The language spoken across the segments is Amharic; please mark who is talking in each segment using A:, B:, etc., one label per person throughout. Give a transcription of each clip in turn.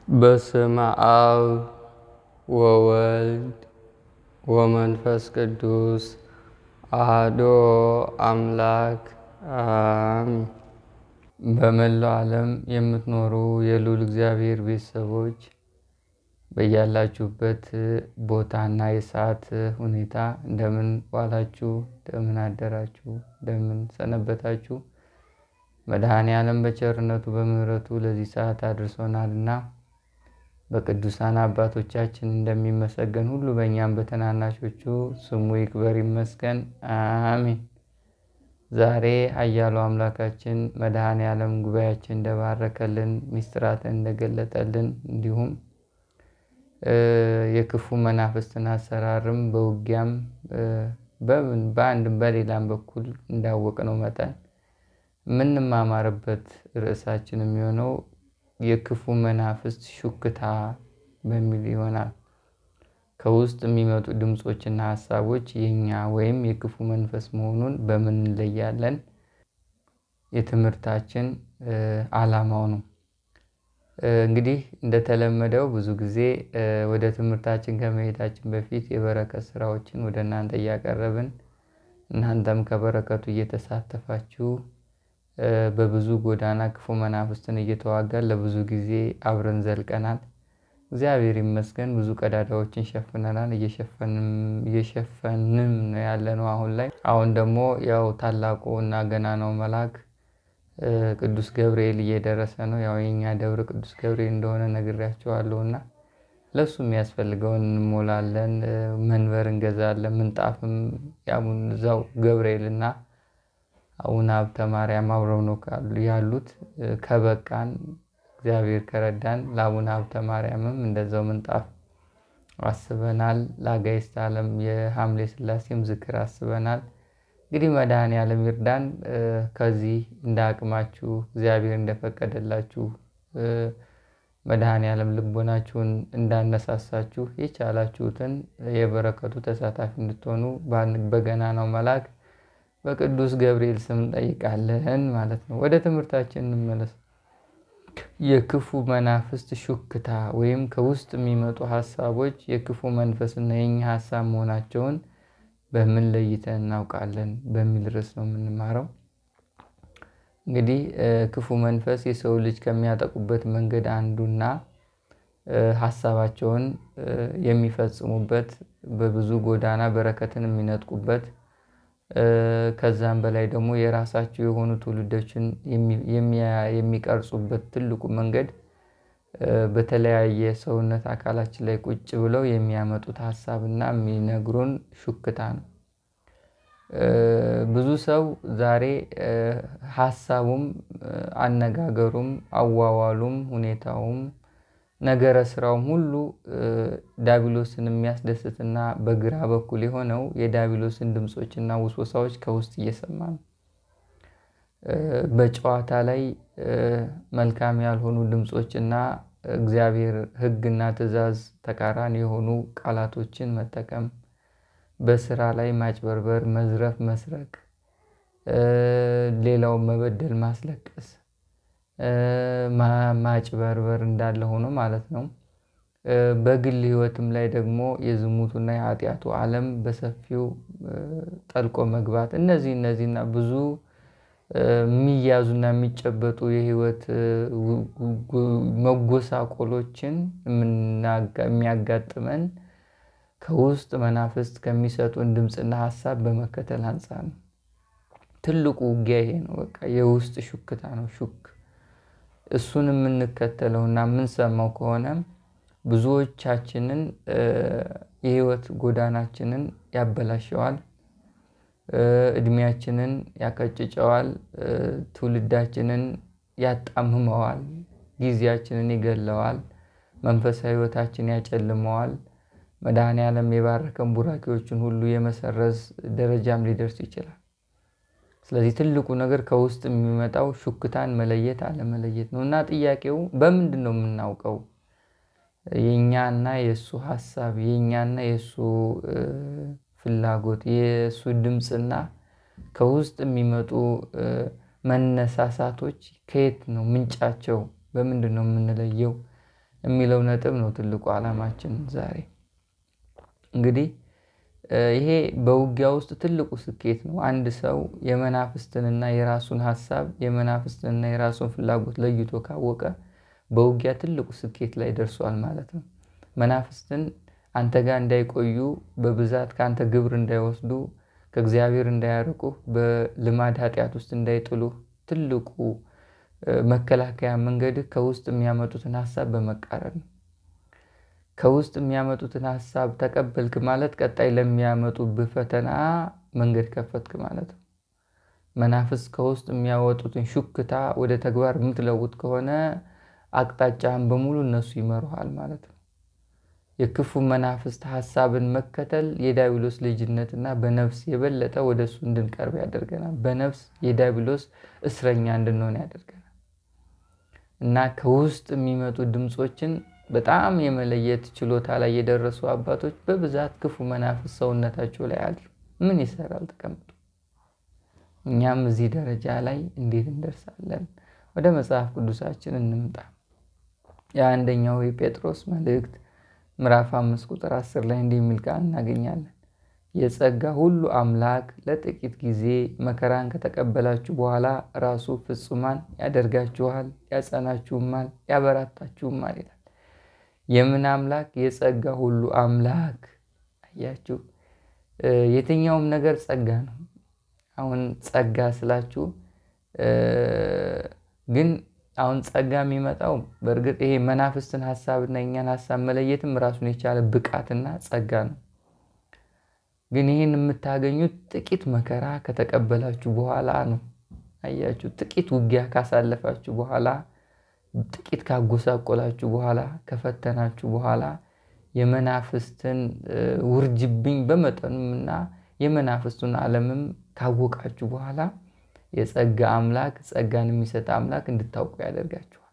A: በስመ አብ ወወልድ ወመንፈስ ቅዱስ አሐዱ አምላክ አሜን። በመላው ዓለም የምትኖሩ የልዑል እግዚአብሔር ቤተሰቦች በያላችሁበት ቦታና የሰዓት ሁኔታ እንደምን ዋላችሁ፣ እንደምን አደራችሁ፣ እንደምን ሰነበታችሁ? መድኃኔዓለም በቸርነቱ በምሕረቱ ለዚህ ሰዓት አድርሶናልና በቅዱሳን አባቶቻችን እንደሚመሰገን ሁሉ በእኛም በተናናሾቹ ስሙ ይክበር ይመስገን፣ አሜን። ዛሬ ኃያሉ አምላካችን መድኃኔዓለም ጉባኤያችን እንደባረከልን ምስጢራትን እንደገለጠልን እንዲሁም የክፉ መናፍስትን አሰራርም በውጊያም በአንድም በሌላም በኩል እንዳወቅነው መጠን የምንማማርበት ርዕሳችን የሚሆነው የክፉ መናፍስት ሹክታ በሚል ይሆናል። ከውስጥ የሚመጡ ድምጾችና ሐሳቦች የኛ ወይም የክፉ መንፈስ መሆኑን በምን እንለያለን? የትምህርታችን ዓላማው ነው። እንግዲህ እንደተለመደው ብዙ ጊዜ ወደ ትምህርታችን ከመሄዳችን በፊት የበረከት ስራዎችን ወደ እናንተ እያቀረብን እናንተም ከበረከቱ እየተሳተፋችሁ በብዙ ጎዳና ክፉ መናፍስትን እየተዋጋን ለብዙ ጊዜ አብረን ዘልቀናል። እግዚአብሔር ይመስገን ብዙ ቀዳዳዎችን ሸፍነናል፣ እየሸፈንም ነው ያለነው አሁን ደግሞ ያው ታላቁ እና ገናናው መልአክ ቅዱስ ገብርኤል እየደረሰ ነው። ያው የኛ ደብር ቅዱስ ገብርኤል እንደሆነ ነግሬያቸዋለሁና ለሱ የሚያስፈልገውን እንሞላለን፣ መንበር እንገዛለን፣ ምንጣፍም ያሙን እዛው ገብርኤልና አቡነ ሀብተ ማርያም አብረው ነው ያሉት። ከበቃን እግዚአብሔር ከረዳን ለአቡነ ሀብተ ማርያምም እንደዛው ምንጣፍ አስበናል። ለአጋዕዝተ ዓለም የሐምሌ ሥላሴም ዝክር አስበናል። እንግዲህ መድኃኔዓለም ይርዳን። ከዚህ እንደ አቅማችሁ እግዚአብሔር እንደፈቀደላችሁ መድኃኔዓለም ልቦናችሁን እንዳነሳሳችሁ የቻላችሁትን የበረከቱ ተሳታፊ እንድትሆኑ በገናናው መልአክ በቅዱስ ገብርኤል ስም እንጠይቃለን ማለት ነው። ወደ ትምህርታችን እንመለስ። የክፉ መናፍስት ሹክታ ወይም ከውስጥ የሚመጡ ሐሳቦች የክፉ መንፈስና የኛ ሐሳብ መሆናቸውን በምን ለይተን እናውቃለን በሚል ርዕስ ነው የምንማረው። እንግዲህ ክፉ መንፈስ የሰው ልጅ ከሚያጠቁበት መንገድ አንዱና ሐሳባቸውን የሚፈጽሙበት በብዙ ጎዳና በረከትን የሚነጥቁበት ከዛም በላይ ደግሞ የራሳቸው የሆኑ ትውልዶችን የሚቀርጹበት ትልቁ መንገድ በተለያየ ሰውነት አካላችን ላይ ቁጭ ብለው የሚያመጡት ሐሳብና የሚነግሩን ሹክታ ነው። ብዙ ሰው ዛሬ ሐሳቡም አነጋገሩም አዋዋሉም ሁኔታውም ነገረ ስራውም ሁሉ ዳቢሎስን የሚያስደስትና በግራ በኩል የሆነው የዳቢሎስን ድምጾችና ውስወሳዎች ከውስጥ እየሰማ ነው። በጨዋታ ላይ መልካም ያልሆኑ ድምጾችና እግዚአብሔር ሕግና ትእዛዝ ተቃራኒ የሆኑ ቃላቶችን መጠቀም፣ በስራ ላይ ማጭበርበር፣ መዝረፍ፣ መስረቅ፣ ሌላውን መበደል፣ ማስለቀስ፣ ማጭበርበር እንዳለ ሆኖ ማለት ነው። በግል ህይወትም ላይ ደግሞ የዝሙቱና የኃጢአቱ ዓለም በሰፊው ጠልቆ መግባት እነዚህና ብዙ የሚያዙና የሚጨበጡ የህይወት መጎሳቆሎችን የሚያጋጥመን ከውስጥ መናፍስት ከሚሰጡን ድምጽና ሐሳብ በመከተል አንፃር ነው። ትልቁ ውጊያ ይሄ ነው። በቃ የውስጥ ሹክታ ነው። እሱን የምንከተለውና የምንሰማው ከሆነ ብዙዎቻችንን የህይወት ጎዳናችንን ያበላሸዋል፣ እድሜያችንን ያቀጭጨዋል፣ ትውልዳችንን ያጣምመዋል፣ ጊዜያችንን ይገለዋል፣ መንፈሳዊ ህይወታችን ያጨልመዋል። መድኃኔዓለም የባረከን ቡራኪዎችን ሁሉ የመሰረዝ ደረጃም ሊደርስ ይችላል። ስለዚህ ትልቁ ነገር ከውስጥ የሚመጣው ሹክታን መለየት አለመለየት ነው። እና ጥያቄው በምንድን ነው የምናውቀው? የኛና የሱ ሐሳብ የኛና የሱ ፍላጎት የሱ ድምጽና ከውስጥ የሚመጡ መነሳሳቶች ከየት ነው ምንጫቸው? በምንድን ነው የምንለየው? የሚለው ነጥብ ነው ትልቁ ዓላማችን ዛሬ። እንግዲህ ይሄ በውጊያ ውስጥ ትልቁ ስኬት ነው። አንድ ሰው የመናፍስትንና የራሱን ሐሳብ የመናፍስትንና የራሱን ፍላጎት ለይቶ ካወቀ በውጊያ ትልቁ ስኬት ላይ ደርሷል ማለት ነው። መናፍስትን አንተ ጋር እንዳይቆዩ በብዛት ካንተ ግብር እንዳይወስዱ ከእግዚአብሔር እንዳያርቁ በልማድ ኃጢአት ውስጥ እንዳይጥሉ ትልቁ መከላከያ መንገድ ከውስጥ የሚያመጡትን ሐሳብ በመቃረን ነው። ከውስጥ የሚያመጡትን ሐሳብ ተቀበልክ ማለት ቀጣይ ለሚያመጡብህ ፈተና መንገድ ከፈትክ ማለት ነው። መናፍስ ከውስጥ የሚያወጡትን ሹክታ ወደ ተግባር የምትለውጥ ከሆነ አቅጣጫህን በሙሉ እነሱ ይመሩሃል ማለት ነው። የክፉ መናፍስት ሐሳብን መከተል የዲያብሎስ ልጅነትና በነፍስ የበለጠ ወደሱ እንድንቀርብ ያደርገናል። በነፍስ የዲያብሎስ እስረኛ እንድንሆን ያደርገናል። እና ከውስጥ የሚመጡ ድምጾችን በጣም የመለየት ችሎታ ላይ የደረሱ አባቶች በብዛት ክፉ መናፍስ ሰውነታቸው ላይ አሉ። ምን ይሰራል? ተቀምጡ። እኛም እዚህ ደረጃ ላይ እንዴት እንደርሳለን? ወደ መጽሐፍ ቅዱሳችን እንምጣ። የአንደኛው የጴጥሮስ መልእክት ምዕራፍ 5 ቁጥር 10 ላይ እንዲህ የሚል ቃል እናገኛለን። የጸጋ ሁሉ አምላክ ለጥቂት ጊዜ መከራን ከተቀበላችሁ በኋላ ራሱ ፍጹማን ያደርጋችኋል፣ ያጸናችሁማል፣ ያበረታችሁማል ይላል። የምን አምላክ? የጸጋ ሁሉ አምላክ። አያችሁ፣ የትኛውም ነገር ጸጋ ነው። አሁን ጸጋ ስላችሁ ግን አሁን ጸጋ የሚመጣው በእርግጥ ይሄ መናፍስትን ሐሳብና የኛን ሐሳብ መለየትም ራሱን የቻለ ብቃትና ጸጋ ነው። ግን ይሄን የምታገኙት ጥቂት መከራ ከተቀበላችሁ በኋላ ነው። አያችሁ፣ ጥቂት ውጊያ ካሳለፋችሁ በኋላ፣ ጥቂት ካጎሳቆላችሁ በኋላ፣ ከፈተናችሁ በኋላ የመናፍስትን ውርጅብኝ በመጠኑምና የመናፍስቱን ዓለምም ካወቃችሁ በኋላ የጸጋ አምላክ ጸጋን የሚሰጥ አምላክ እንድታውቁ ያደርጋችኋል።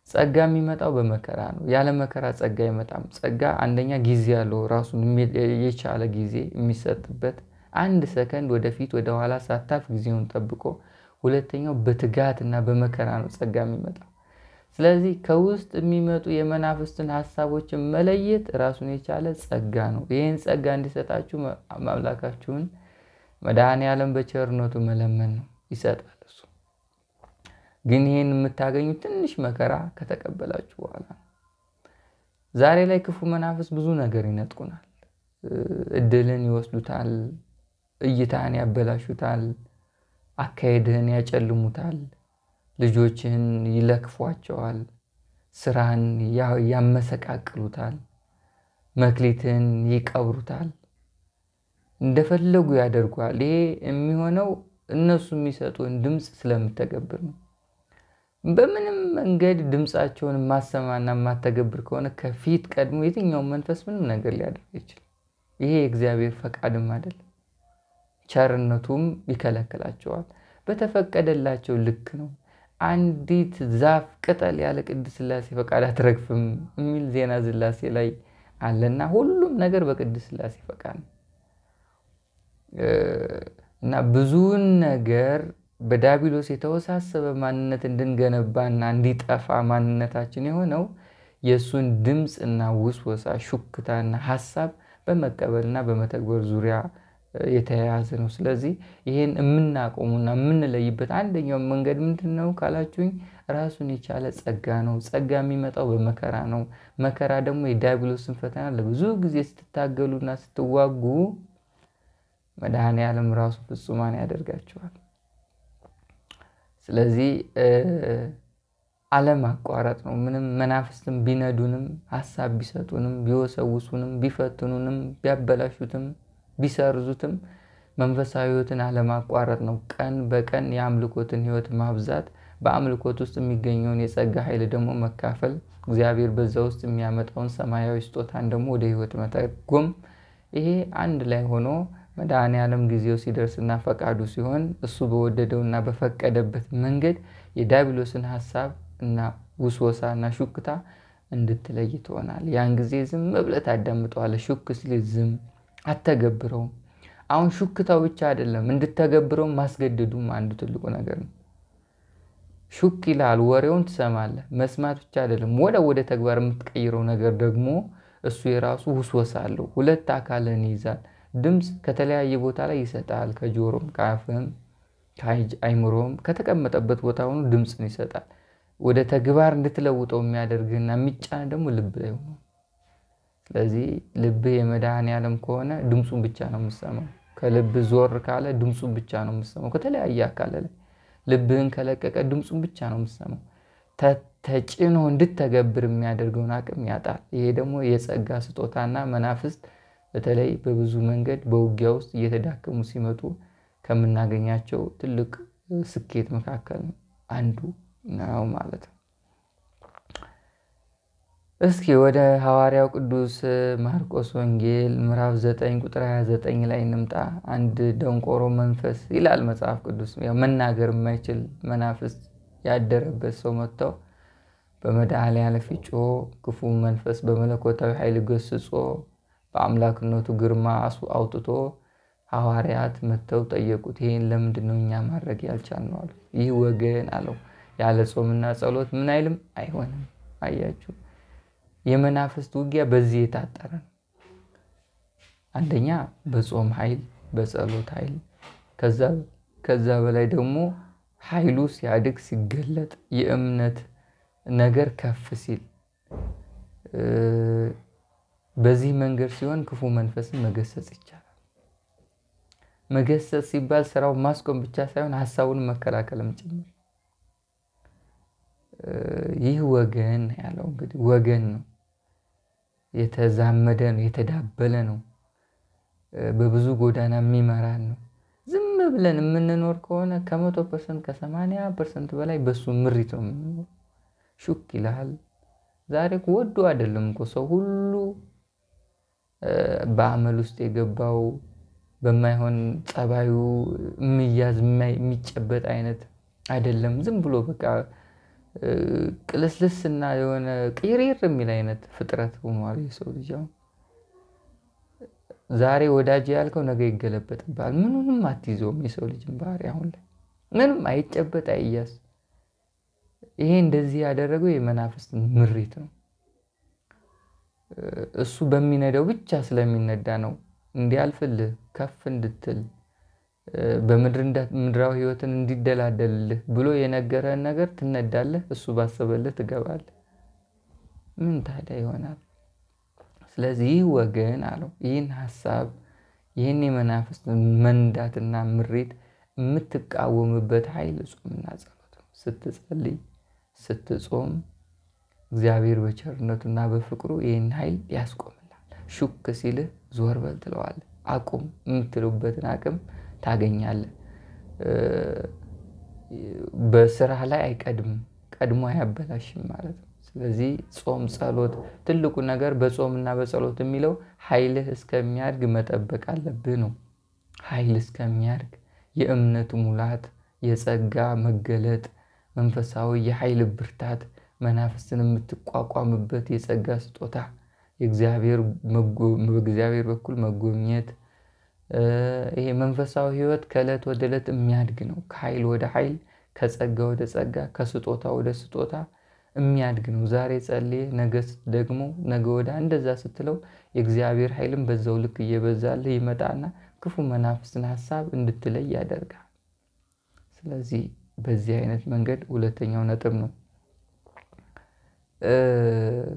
A: ጸጋ የሚመጣው በመከራ ነው። ያለ መከራ ጸጋ አይመጣም። ጸጋ አንደኛ ጊዜ ያለው ራሱን የቻለ ጊዜ የሚሰጥበት አንድ ሰከንድ ወደፊት ወደ ኋላ ሳታፍ ጊዜውን ጠብቆ፣ ሁለተኛው በትጋትና በመከራ ነው ጸጋ የሚመጣው። ስለዚህ ከውስጥ የሚመጡ የመናፍስትን ሐሳቦችን መለየት ራሱን የቻለ ጸጋ ነው። ይህን ጸጋ እንዲሰጣችሁ አምላካችሁን መድኃኔዓለም በቸርነቱ መለመን ነው፣ ይሰጣል እሱ። ግን ይህን የምታገኙት ትንሽ መከራ ከተቀበላችሁ በኋላ ነው። ዛሬ ላይ ክፉ መናፍስ ብዙ ነገር ይነጥቁናል። እድልን ይወስዱታል፣ እይታን ያበላሹታል፣ አካሄድህን ያጨልሙታል፣ ልጆችህን ይለክፏቸዋል፣ ስራህን ያመሰቃቅሉታል፣ መክሊትህን ይቀብሩታል፣ እንደፈለጉ ያደርጓል። ይሄ የሚሆነው እነሱ የሚሰጡን ድምጽ ስለምተገብር ነው። በምንም መንገድ ድምጻቸውን ማሰማና ማተገብር ከሆነ ከፊት ቀድሞ የትኛው መንፈስ ምንም ነገር ሊያደርግ ይችላል። ይሄ የእግዚአብሔር ፈቃድም አይደለም፣ ቸርነቱም ይከለክላቸዋል። በተፈቀደላቸው ልክ ነው። አንዲት ዛፍ ቅጠል ያለ ቅድስት ሥላሴ ፈቃድ አትረግፍም የሚል ዜና ሥላሴ ላይ አለና ሁሉም ነገር በቅድስት ሥላሴ ፈቃድ ነው። እና ብዙውን ነገር በዲያብሎስ የተወሳሰበ ማንነት እንድንገነባና እንዲጠፋ ማንነታችን የሆነው የሱን ድምጽና ውስወሳ ሹክታና ሐሳብ በመቀበልና በመተግበር ዙሪያ የተያያዘ ነው። ስለዚህ ይሄን የምናቆሙና የምንለይበት አንደኛው መንገድ ምንድነው ካላችሁኝ ራሱን የቻለ ጸጋ ነው። ጸጋ የሚመጣው በመከራ ነው። መከራ ደግሞ የዲያብሎስን ፈተና ለብዙ ጊዜ ስትታገሉና ስትዋጉ መድኃኔዓለም ራሱ ፍጹማን ያደርጋችኋል። ስለዚህ ዓለም አቋራጥ ነው። ምንም መናፍስትም ቢነዱንም ሐሳብ ቢሰጡንም ቢወሰውሱንም ቢፈትኑንም ቢያበላሹትም ቢሰርዙትም መንፈሳዊ ሕይወትን አለማቋረጥ ነው። ቀን በቀን የአምልኮትን ሕይወት ማብዛት፣ በአምልኮት ውስጥ የሚገኘውን የጸጋ ኃይል ደግሞ መካፈል፣ እግዚአብሔር በዛ ውስጥ የሚያመጣውን ሰማያዊ ስጦታን ደግሞ ወደ ሕይወት መተርጎም፣ ይሄ አንድ ላይ ሆኖ መድኃኔዓለም ጊዜው ሲደርስና ፈቃዱ ሲሆን እሱ በወደደውና በፈቀደበት መንገድ የዲያብሎስን ሐሳብ እና ውስወሳና ሹክታ እንድትለይ ትሆናል። ያን ጊዜ ዝም ብለህ ታዳምጠዋለህ። ሹክ ሲል ዝም አትተገብረውም። አሁን ሹክታው ብቻ አይደለም እንድትተገብረው ማስገደዱም አንዱ ትልቁ ነገር ነው። ሹክ ይላል። ወሬውን ትሰማለህ። መስማት ብቻ አይደለም ወደ ተግባር የምትቀይረው ነገር ደግሞ እሱ የራሱ ውስወሳ አለው። ሁለት አካልን ይይዛል። ድምፅ ከተለያየ ቦታ ላይ ይሰጣል። ከጆሮም ከአፍም ከአይምሮም ከተቀመጠበት ቦታ ሆኖ ድምፅን ይሰጣል። ወደ ተግባር እንድትለውጠው የሚያደርግህና የሚጫን ደግሞ ልብ ላይ ሆኖ። ስለዚህ ልብህ የመድኃኔዓለም ከሆነ ድምፁን ብቻ ነው የምትሰማው። ከልብ ዞር ካለ ድምፁን ብቻ ነው የምትሰማው። ከተለያየ አካል ላይ ልብህን ከለቀቀ ድምፁን ብቻ ነው የምትሰማው። ተጭኖ እንድትተገብር የሚያደርገውን አቅም ያጣል። ይሄ ደግሞ የጸጋ ስጦታና መናፍስት በተለይ በብዙ መንገድ በውጊያ ውስጥ እየተዳከሙ ሲመጡ ከምናገኛቸው ትልቅ ስኬት መካከል አንዱ ነው ማለት ነው። እስኪ ወደ ሐዋርያው ቅዱስ ማርቆስ ወንጌል ምዕራፍ 9 ቁጥር 29 ላይ እንምጣ። አንድ ደንቆሮ መንፈስ ይላል መጽሐፍ ቅዱስ፣ መናገር የማይችል መናፍስት ያደረበት ሰው መጥተው በመድኃኔዓለም ፊት ጮሆ ክፉ መንፈስ በመለኮታዊ ኃይል ገስጾ በአምላክነቱ ግርማ አውጥቶ ሐዋርያት መጥተው ጠየቁት። ይሄን ለምንድን ነው እኛ ማድረግ ያልቻልነው አሉ። ይህ ወገን አለው ያለ ጾምና ጸሎት ምን አይልም አይሆንም። አያችሁ፣ የመናፍስት ውጊያ በዚህ የታጠረ ነው። አንደኛ በጾም ኃይል፣ በጸሎት ኃይል፣ ከዛ በላይ ደግሞ ኃይሉ ሲያድግ ሲገለጥ የእምነት ነገር ከፍ ሲል በዚህ መንገድ ሲሆን ክፉ መንፈስን መገሰጽ ይቻላል። መገሰጽ ሲባል ስራው ማስቆም ብቻ ሳይሆን ሐሳቡን መከላከልም ጭምር። ይህ ወገን ያለው እንግዲህ ወገን ነው፣ የተዛመደ ነው፣ የተዳበለ ነው፣ በብዙ ጎዳና የሚመራን ነው። ዝም ብለን የምንኖር ከሆነ ከ100% ከ80% በላይ በሱ ምሪት ነው የምንኖር። ሹክ ይላል። ዛሬ ወዶ አይደለም እኮ ሰው ሁሉ በአመል ውስጥ የገባው በማይሆን ጸባዩ የሚያዝ የሚጨበጥ አይነት አይደለም። ዝም ብሎ በቃ ቅልስልስና የሆነ ቅይሪር የሚል አይነት ፍጥረት ሆኗል የሰው ልጅ። ዛሬ ወዳጅ ያልከው ነገ ይገለበጥብሃል። ምንም አትይዘውም የሰው ልጅን ባህሪ አሁን ላይ ምንም አይጨበጥ አይያዝ። ይሄ እንደዚህ ያደረገው የመናፍስት ምሪት ነው። እሱ በሚነዳው ብቻ ስለሚነዳ ነው እንዲያልፍልህ ከፍ እንድትል በምድራዊ ህይወትን እንዲደላደልልህ ብሎ የነገረን ነገር ትነዳለህ። እሱ ባሰበልህ ትገባለህ። ምን ታዲያ ይሆናል? ስለዚህ ይህ ወገን አለው ይህን ሐሳብ ይህን የመናፍስት መንዳትና ምሪት የምትቃወምበት ኃይል ጾምና ጸሎት ነው። ስትጸልይ ስትጾም እግዚአብሔር በቸርነቱና በፍቅሩ ይህን ኃይል ያስቆምላል። ሹክ ሲልህ ዞር በል ትለዋለህ። አቁም የምትሉበትን አቅም ታገኛለህ። በስራ ላይ አይቀድም፣ ቀድሞ አያበላሽም ማለት ነው። ስለዚህ ጾም ጸሎት ትልቁ ነገር በጾምና በጸሎት የሚለው ኃይልህ እስከሚያድግ መጠበቅ አለብህ ነው። ኃይል እስከሚያድግ የእምነት ሙላት፣ የጸጋ መገለጥ፣ መንፈሳዊ የኃይል ብርታት፣ መናፍስትን የምትቋቋምበት የጸጋ ስጦታ፣ በእግዚአብሔር በኩል መጎብኘት፣ ይሄ መንፈሳዊ ህይወት ከዕለት ወደ ዕለት የሚያድግ ነው። ከኃይል ወደ ኃይል፣ ከጸጋ ወደ ጸጋ፣ ከስጦታ ወደ ስጦታ የሚያድግ ነው። ዛሬ ጸልዬ ነገ ወደ እንደዛ ስትለው የእግዚአብሔር ኃይልም በዛው ልክ እየበዛልህ ይመጣና ክፉ መናፍስትን ሐሳብ እንድትለይ ያደርጋል። ስለዚህ በዚህ አይነት መንገድ ሁለተኛው ነጥብ ነው።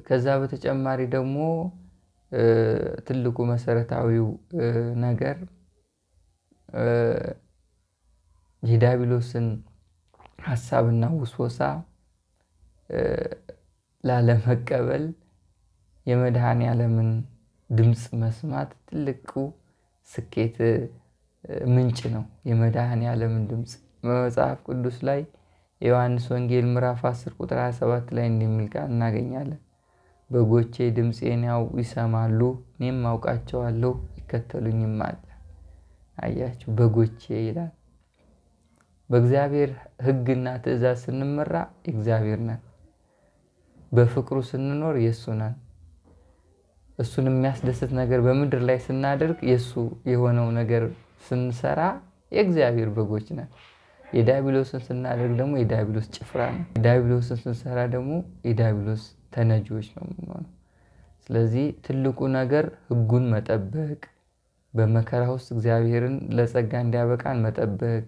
A: ከዛ በተጨማሪ ደግሞ ትልቁ መሰረታዊው ነገር የዲያብሎስን ሐሳብና ውስወሳ ላለመቀበል የመድኃኔዓለምን ድምጽ መስማት ትልቁ ስኬት ምንጭ ነው። የመድኃኔዓለምን ድምጽ በመጽሐፍ ቅዱስ ላይ የዮሐንስ ወንጌል ምዕራፍ 10 ቁጥር 27 ላይ እንደሚል ቃል እናገኛለን። በጎቼ ድምፄን ይሰማሉ፣ እኔም አውቃቸዋለሁ፣ ይከተሉኝማል። አያችሁ፣ በጎቼ ይላል። በእግዚአብሔር ሕግና ትእዛዝ ስንመራ እግዚአብሔር ነን። በፍቅሩ ስንኖር የሱ ነን። እሱን የሚያስደስት ነገር በምድር ላይ ስናደርግ የሱ የሆነው ነገር ስንሰራ የእግዚአብሔር በጎች ነን። የዲያብሎስን ስናደርግ ደግሞ የዲያብሎስ ጭፍራ ነው። የዲያብሎስን ስንሰራ ደግሞ የዲያብሎስ ተነጂዎች ነው የምንሆነው። ስለዚህ ትልቁ ነገር ሕጉን መጠበቅ፣ በመከራ ውስጥ እግዚአብሔርን ለጸጋ እንዲያበቃን መጠበቅ፣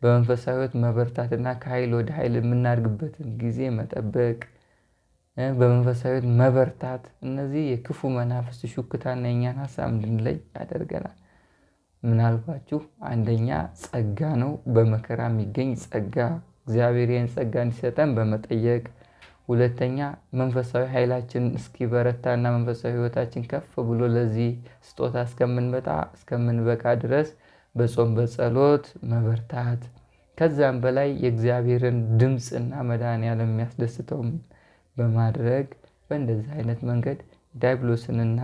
A: በመንፈሳዊ ሕይወት መበርታትና ከኃይል ወደ ኃይል የምናድግበትን ጊዜ መጠበቅ፣ በመንፈሳዊ ሕይወት መበርታት። እነዚህ የክፉ መናፍስት ሹክታና የኛን ሀሳብ እንድንለይ ያደርገናል። ምናልባችሁ አንደኛ ጸጋ ነው፣ በመከራ የሚገኝ ጸጋ፣ እግዚአብሔር ይህን ጸጋ እንዲሰጠን በመጠየቅ። ሁለተኛ መንፈሳዊ ኃይላችን እስኪበረታና መንፈሳዊ ሕይወታችን ከፍ ብሎ ለዚህ ስጦታ እስከምንበቃ ድረስ በጾም በጸሎት መበርታት። ከዛም በላይ የእግዚአብሔርን ድምፅና መድኃኔዓለም የሚያስደስተውም በማድረግ በእንደዚህ አይነት መንገድ ዲያብሎስንና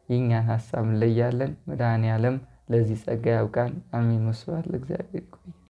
A: የእኛን ሀሳብ እንለያለን። መድኃኔዓለም ለዚህ ጸጋ ያብቃን። አሜን። ወስብሐት ለእግዚአብሔር።